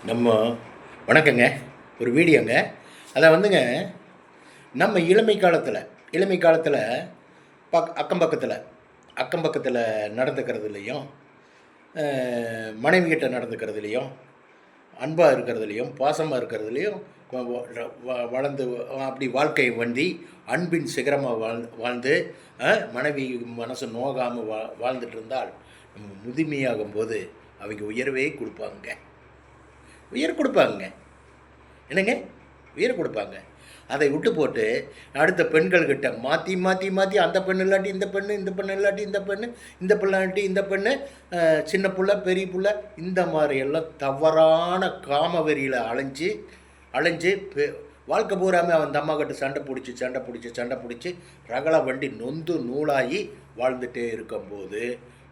நம்ம வணக்கங்க. ஒரு வீடியோங்க. அதை வந்துங்க, நம்ம இளமை காலத்தில் அக்கம் பக்கத்தில் நடந்துக்கிறதுலையும், மனைவிகிட்ட நடந்துக்கிறதுலையும், அன்பாக இருக்கிறதுலையும், பாசமாக இருக்கிறதுலையும் வளர்ந்து அப்படி வாழ்க்கை வந்தி அன்பின் சிகரமாக வாழ்ந்து மனைவி மனசு நோகாமல் வாழ்ந்துட்டு இருந்தால், நம்ம முதுமையாகும்போது அவங்க உயர் கொடுப்பாங்க. என்னங்க? உயர் கொடுப்பாங்க. அதை விட்டு போட்டு அடுத்த பெண்கள்கிட்ட மாற்றி மாற்றி மாற்றி அந்த பெண் இல்லாட்டி இந்த பெண்ணு, இந்த பெண் இல்லாட்டி இந்த பெண்ணு, இந்த பிள்ளாட்டி இந்த பெண்ணு, சின்ன புள்ள பெரிய புள்ள, இந்த மாதிரியெல்லாம் தவறான காமவெறியில் அலைஞ்சு வாழ்க்கை பூராமே அவன் அம்மா கிட்ட சண்டை பிடிச்சி ரகல வண்டி நொந்து நூலாகி வாழ்ந்துகிட்டே இருக்கும்போது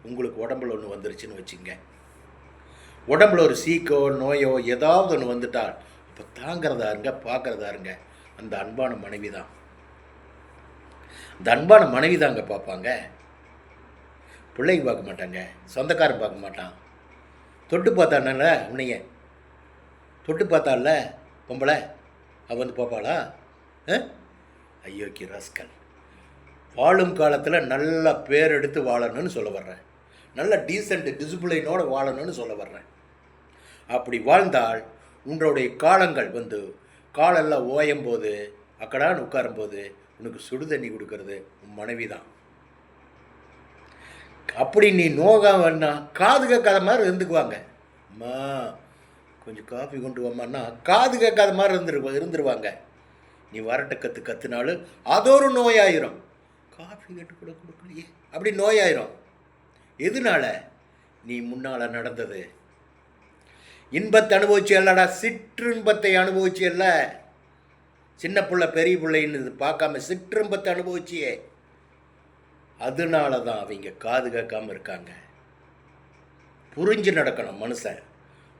உங்களுக்கு உடம்புல ஒன்று வந்துருச்சுன்னு வச்சுங்க. உடம்புல ஒரு சீக்கோ நோயோ ஏதாவது ஒன்று வந்துட்டால் இப்போ பார்க்குறதா இருங்க அந்த அன்பான மனைவி தான். அந்த அன்பான மனைவி தாங்க பார்ப்பாங்க. பிள்ளைக்கு பார்க்க மாட்டாங்க, சொந்தக்காரன் பார்க்க மாட்டான். தொட்டு பார்த்தானல உன்னைய தொட்டு பார்த்தால பொம்பளை அவள் வந்து பார்ப்பாளா? ஐயோக்கி ரஸ்கல். வாழும் காலத்தில் நல்ல பேர் எடுத்து வாழணும்னு சொல்ல வர்றேன். நல்ல டீசென்ட் டிசிப்ளினோடு வாழணும்னு சொல்ல வர்றேன். அப்படி வாழ்ந்தால் உன்னுடைய காலங்கள் காலெல்லாம் ஓயும் போது அக்கடான்னு உட்காரும்போது உனக்கு சுடு தண்ணி கொடுக்கறது உன் மனைவி தான். அப்படி நீ நோகாமன்னா காது கேட்காத மாதிரி இருந்துக்குவாங்க. அம்மா கொஞ்சம் காஃபி கொண்டு வாமான்னா காது கேட்காத மாதிரி இருந்துருவாங்க. நீ வரட்ட கற்றுனாலும் அது ஒரு நோயாயிரும். காஃபி கேட்டு கூட கொடுக்கலையே அப்படி நோயாயிரும். எதனால? நீ முன்னால் நடந்தது. இன்பத்தை அனுபவிச்சு இல்லடா, சிற்றின்பத்தை அனுபவிச்சு இல்ல. சின்ன பிள்ளை பெரிய பிள்ளைன்னு பார்க்காம சிற்றின்பத்தை அனுபவிச்சியே. அதனால தான் அவங்க காது கேட்காம இருக்காங்க. புரிஞ்சு நடக்கணும்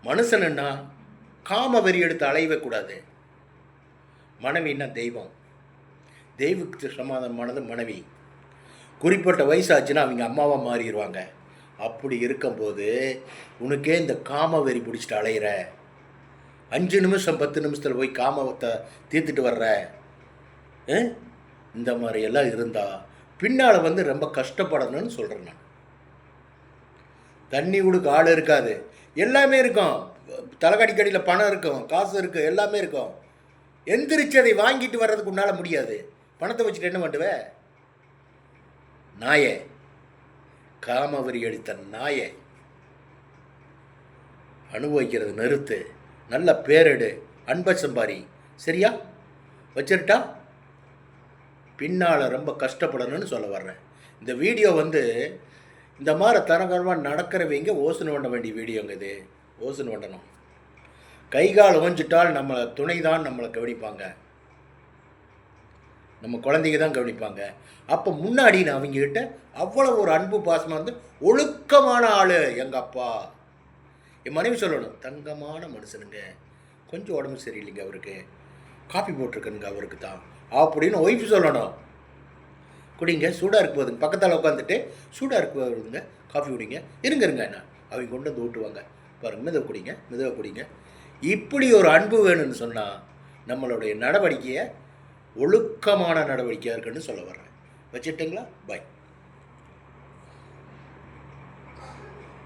மனுஷனுன்னா காம வெறி எடுத்து அலையவே கூடாது. மனைவின்னா தெய்வத்துக்கு சமாதானமானது மனைவி. குறிப்பிட்ட வயசாச்சுன்னா அவங்க அம்மாவாக மாறிடுவாங்க. அப்படி இருக்கும்போது உனக்கே இந்த காம வெறி பிடிச்சிட்டு அலையிற, 5 நிமிஷம் 10 நிமிஷத்தில் போய் காமத்தை தீர்த்துட்டு வர்ற, இந்த மாதிரியெல்லாம் இருந்தால் பின்னால் ரொம்ப கஷ்டப்படணும்னு சொல்கிறேன் நான். தண்ணி கொடுக்க ஆள் இருக்காது, எல்லாமே இருக்கும். தலைக்கடிக்கடியில் பணம் இருக்கும், காசு இருக்குது, எல்லாமே இருக்கும். எந்திரிச்சு அதை வாங்கிட்டு வர்றதுக்கு உன்னால் முடியாது. பணத்தை வச்சுட்டு என்ன பண்ணுவ? நாயே, காமவரி அடித்த நாயை அனுபவிக்கிறது நிறுத்து. நல்ல பேரெடு, அன்பை சம்பாரி. சரியா? வச்சிருட்டா பின்னால் ரொம்ப கஷ்டப்படணும்னு சொல்ல வர்றேன். இந்த வீடியோ இந்த மாதிரி தரகரமாக நடக்கிறவங்க ஓசனை பண்ண வேண்டிய வீடியோங்க. இது ஓசனை பண்ணணும். கைகால் ஓஞ்சிட்டால் நம்மளை துணை தான் நம்மளை கவனிப்பாங்க, நம்ம குழந்தைங்க தான் கவனிப்பாங்க. அப்போ முன்னாடி நான் அவங்கக்கிட்ட அவ்வளோ ஒரு அன்பு பாசமாக ஒழுக்கமான ஆள் எங்கள் அப்பா. என் மனைவி சொல்லணும், தங்கமான மனுஷனுங்க, கொஞ்சம் உடம்பு சரியில்லைங்க அவருக்கு, காஃபி போட்டிருக்கனுங்க அவருக்கு தான் அப்படின்னு ஒய்ஃபு சொல்லணும். குடிங்க, சூடாக இருக்கு போதுங்க, பக்கத்தால் உட்காந்துட்டு சூடாக இருக்கு போதுங்க, காஃபி குடிங்க, இருங்க என்ன அவங்க கொண்டு வந்து ஊட்டுவாங்க பாருங்கள், மெதுவாக குடிங்க. இப்படி ஒரு அன்பு வேணும்னு சொன்னால் நம்மளுடைய நடவடிக்கையை ஒழுக்கமான நடவடிக்கையாக இருக்குன்னு சொல்ல வர்றேன். வச்சுட்டுங்களா? பாய்.